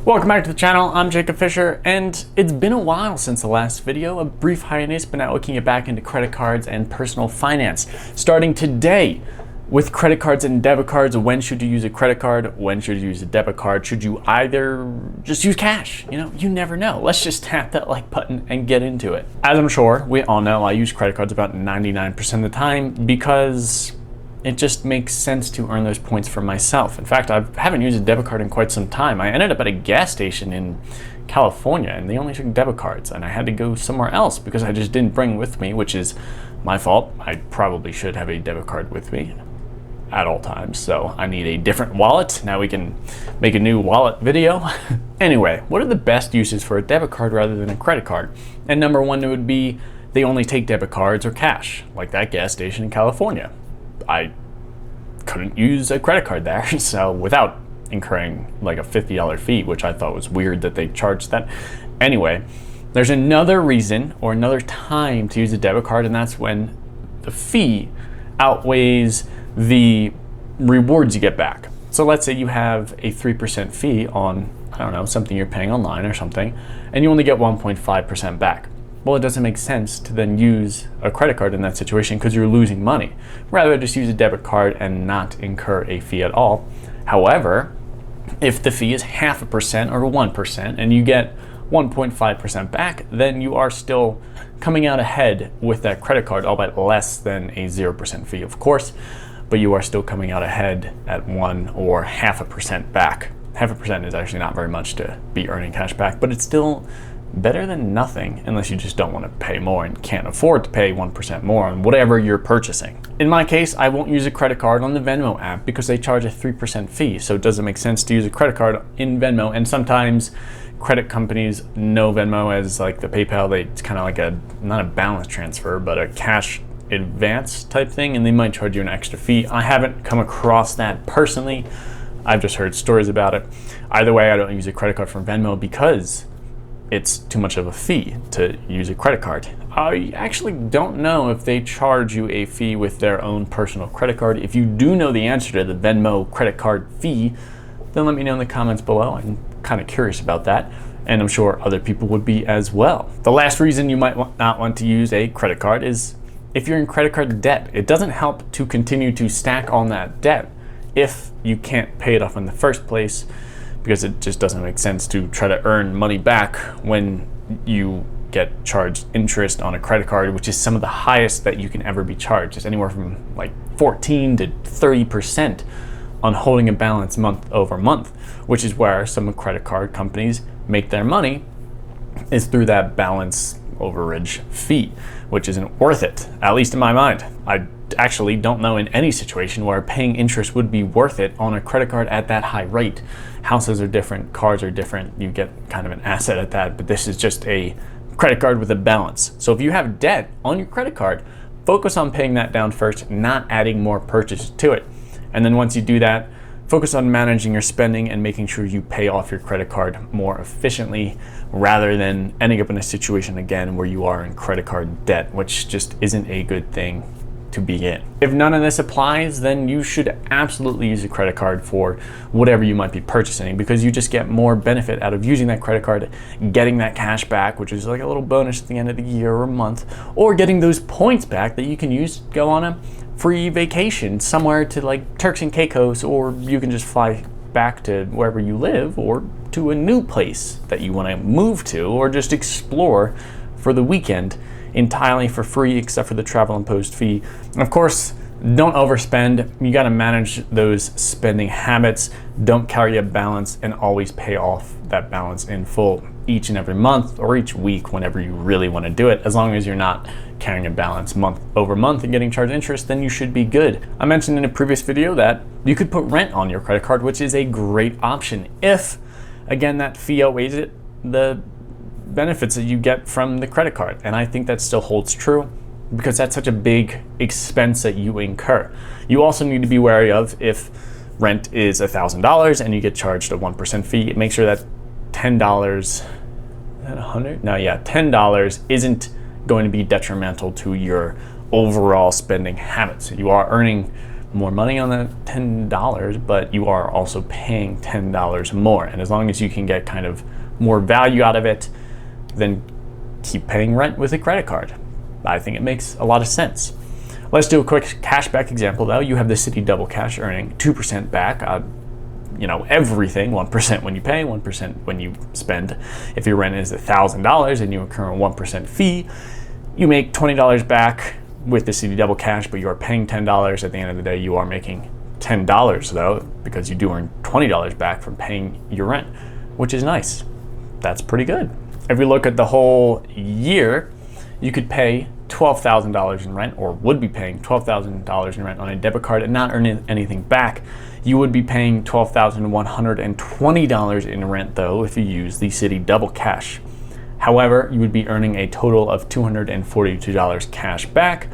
Welcome back to the channel. I'm Jacob Fisher, and it's been a while since the last video, a brief hiatus, but now looking back into credit cards and personal finance. Starting today with credit cards and debit cards, when should you use a credit card? When should you use a debit card? Should you either just use cash? You never know. Let's just tap that like button and get into it. As I'm sure we all know, I use credit cards about 99% of the time because it just makes sense to earn those points for myself. In fact, I haven't used a debit card in quite some time. I ended up at a gas station in California and they only took debit cards, and I had to go somewhere else because I just didn't bring with me, which is my fault. I probably should have a debit card with me at all times, so I need a different wallet. Now we can make a new wallet video. Anyway, what are the best uses for a debit card rather than a credit card? And number one would be they only take debit cards or cash, like that gas station in California. I couldn't use a credit card there, so without incurring like a $50 fee, which I thought was weird that they charged that. Anyway, there's another reason or another time to use a debit card, and that's when the fee outweighs the rewards you get back. So let's say you have a 3% fee on, I don't know, something you're paying online or something, and you only get 1.5% back. Well, it doesn't make sense to then use a credit card in that situation because you're losing money. Rather, just use a debit card and not incur a fee at all. However, if the fee is 0.5% or 1% and you get 1.5% back, then you are still coming out ahead with that credit card, albeit less than a 0% fee, of course, but you are still coming out ahead at 1 or 0.5% back. 0.5% is actually not very much to be earning cash back, but it's still better than nothing unless you just don't want to pay more and can't afford to pay 1% more on whatever you're purchasing. In my case, I won't use a credit card on the Venmo app because they charge a 3% fee, so it doesn't make sense to use a credit card in Venmo. And sometimes credit companies know Venmo as like the PayPal. It's kind of like not a balance transfer, but a cash advance type thing, and they might charge you an extra fee. I haven't come across that personally. I've just heard stories about it. Either way, I don't use a credit card from Venmo because it's too much of a fee to use a credit card. I actually don't know if they charge you a fee with their own personal credit card. If you do know the answer to the Venmo credit card fee, then let me know in the comments below. I'm kind of curious about that, and I'm sure other people would be as well. The last reason you might not want to use a credit card is if you're in credit card debt. It doesn't help to continue to stack on that debt if you can't pay it off in the first place, because it just doesn't make sense to try to earn money back when you get charged interest on a credit card, which is some of the highest that you can ever be charged. It's anywhere from like 14 to 30% on holding a balance month over month, which is where some credit card companies make their money, is through that balance overage fee, which isn't worth it, at least in my mind. I actually don't know in any situation where paying interest would be worth it on a credit card at that high rate. Houses are different, cars are different, you get kind of an asset at that, but this is just a credit card with a balance. So if you have debt on your credit card, focus on paying that down first, not adding more purchases to it. And then once you do that, focus on managing your spending and making sure you pay off your credit card more efficiently rather than ending up in a situation again where you are in credit card debt, which just isn't a good thing to be in. If none of this applies, then you should absolutely use a credit card for whatever you might be purchasing, because you just get more benefit out of using that credit card, getting that cash back, which is like a little bonus at the end of the year or month, or getting those points back that you can use to go on a free vacation somewhere to like Turks and Caicos, or you can just fly back to wherever you live or to a new place that you want to move to or just explore for the weekend entirely for free, except for the travel imposed fee. And of course, don't overspend. You got to manage those spending habits. Don't carry a balance, and always pay off that balance in full each and every month or each week whenever you really want to do it. As long as you're not carrying a balance month over month and getting charged interest, then you should be good. I mentioned in a previous video that you could put rent on your credit card, which is a great option if, again, that fee outweighs the benefits that you get from the credit card. And I think that still holds true because that's such a big expense that you incur. You also need to be wary of if rent is $1,000 and you get charged a 1% fee, make sure that $10, is that 100? No, yeah, $10 isn't going to be detrimental to your overall spending habits. You are earning more money on the $10, but you are also paying $10 more. And as long as you can get kind of more value out of it, then keep paying rent with a credit card. I think it makes a lot of sense. Let's do a quick cashback example though. You have the Citi Double Cash earning 2% back. Everything, 1% when you pay, 1% when you spend. If your rent is $1,000 and you incur a 1% fee, you make $20 back with the Citi Double Cash, but you are paying $10. At the end of the day, you are making $10 though, because you do earn $20 back from paying your rent, which is nice. That's pretty good. If we look at the whole year, you could pay $12,000 in rent, or would be paying $12,000 in rent on a debit card and not earn anything back. You would be paying $12,120 in rent though if you use the Citi Double Cash. However, you would be earning a total of $242 cash back,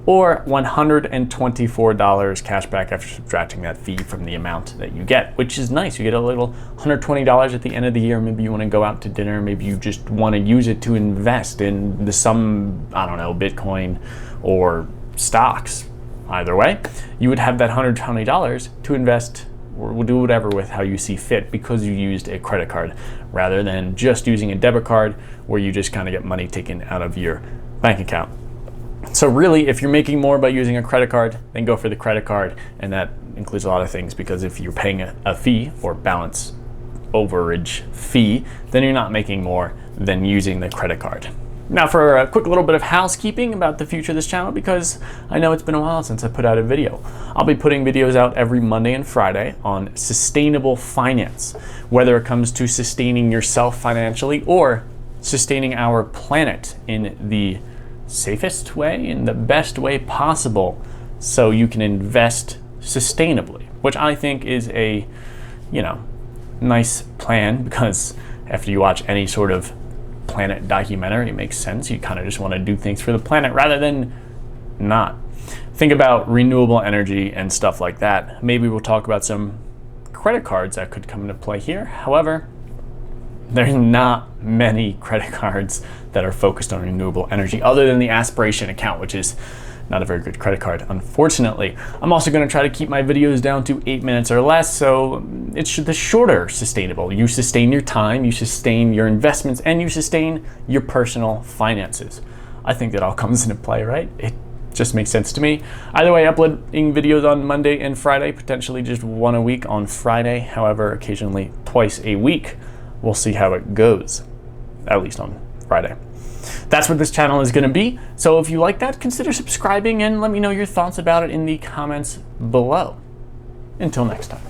or $124 cash back after subtracting that fee from the amount that you get, which is nice. You get a little $120 at the end of the year. Maybe you want to go out to dinner. Maybe you just want to use it to invest in some, I don't know, Bitcoin or stocks. Either way, you would have that $120 to invest or do whatever with how you see fit, because you used a credit card rather than just using a debit card where you just kind of get money taken out of your bank account. So really, if you're making more by using a credit card, then go for the credit card, and that includes a lot of things, because if you're paying a fee or balance overage fee, then you're not making more than using the credit card. Now for a quick little bit of housekeeping about the future of this channel, because I know it's been a while since I put out a video. I'll be putting videos out every Monday and Friday on sustainable finance, whether it comes to sustaining yourself financially or sustaining our planet in the safest way, in the best way possible, so you can invest sustainably, which I think is a, nice plan, because after you watch any sort of planet documentary, it makes sense. You kind of just want to do things for the planet rather than not. Think about renewable energy and stuff like that. Maybe we'll talk about some credit cards that could come into play here. However, there's not many credit cards that are focused on renewable energy other than the aspiration account, which is not a very good credit card, unfortunately. I'm also going to try to keep my videos down to 8 minutes or less, so it's the shorter sustainable. You sustain your time, you sustain your investments, and you sustain your personal finances. I think that all comes into play, right? It just makes sense to me. Either way, uploading videos on Monday and Friday, potentially just one a week on Friday, however, occasionally twice a week. We'll see how it goes, at least on Friday. That's what this channel is going to be. So if you like that, consider subscribing and let me know your thoughts about it in the comments below. Until next time.